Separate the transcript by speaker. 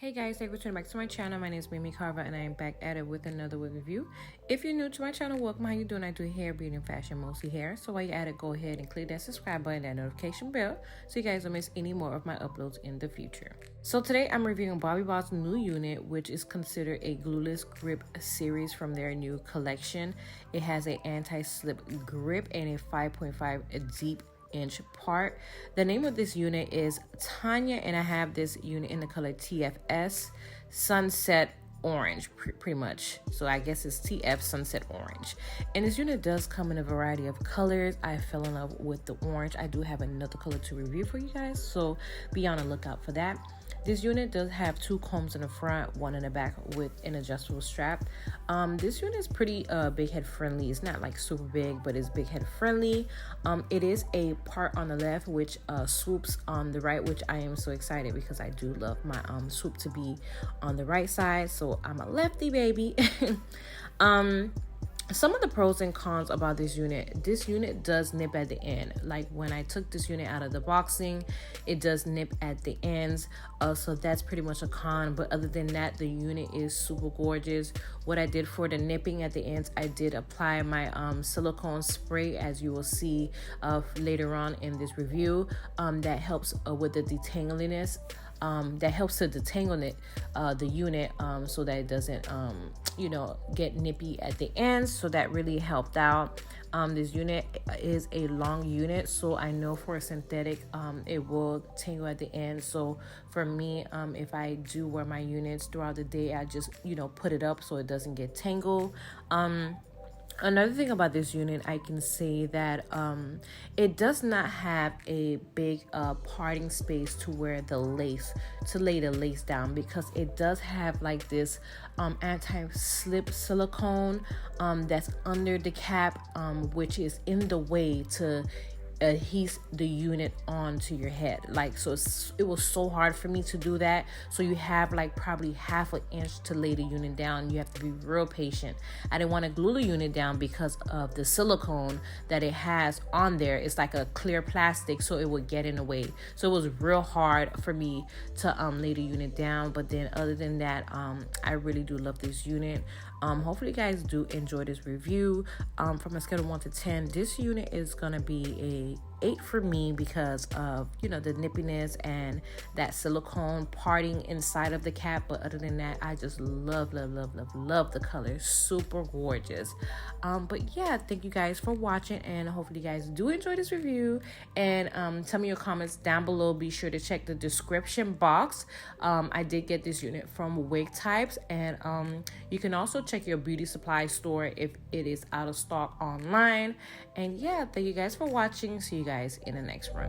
Speaker 1: Hey guys, thank you for tuning back to my channel. My name is Memiecarvel and I am back at it with another wig review. If you're new to my channel, welcome. How you doing? I do hair, beauty, and fashion, mostly hair. So while you're at it, go ahead and click that subscribe button, that notification bell, so you guys don't miss any more of my uploads in the future. So today I'm reviewing Bobbi's new unit, which is considered a glueless grip series from their new collection. It has an anti-slip grip and a 5.5 deep inch part. The name of this unit is TANYA, and I have this unit in the color TFS Sunset Orange, pretty much. So I guess it's TF Sunset Orange. And this unit does come in a variety of colors. I fell in love with the orange. I do have another color to review for you guys, so be on the lookout for that. This unit does have two combs in the front, one in the back with an adjustable strap. This unit is pretty big head friendly. It's not like super big, but it's big head friendly. It is a part on the left which swoops on the right, which I am so excited because I do love my swoop to be on the right side. So I'm a lefty baby. Some of the pros and cons about this unit does nip at the end. Like when I took this unit out of the boxing, it does nip at the ends. So that's pretty much a con. But other than that, the unit is super gorgeous. What I did for the nipping at the ends, I did apply my silicone spray, as you will see later on in this review. That helps with the detangliness. That helps to detangle the unit so that it doesn't get nippy at the ends. So that really helped out. This unit is a long unit, so I know for a synthetic it will tangle at the end. So for me, if I do wear my units throughout the day, I just put it up so it doesn't get tangled. Another thing about this unit, I can say that it does not have a big parting space to lay the lace down, because it does have like this anti-slip silicone that's under the cap, which is in the way to adhere the unit onto your head. Like, so it was so hard for me to do that. So you have like probably half an inch to lay the unit down. You have to be real patient. I didn't want to glue the unit down because of the silicone that it has on there. It's like a clear plastic, so it would get in the way. So it was real hard for me to lay the unit down. But then other than that, I really do love this unit. Hopefully you guys do enjoy this review. From a scale of 1 to 10, this unit is gonna be a 8 for me because of the nippiness and that silicone parting inside of the cap. But other than that, I just love the color. Super gorgeous. But yeah, thank you guys for watching, and hopefully you guys do enjoy this review. And tell me your comments down below. Be sure to check the description box. I did get this unit from Wig Types, and you can also check your beauty supply store if it is out of stock online. And yeah, thank you guys for watching. See you guys in the next run.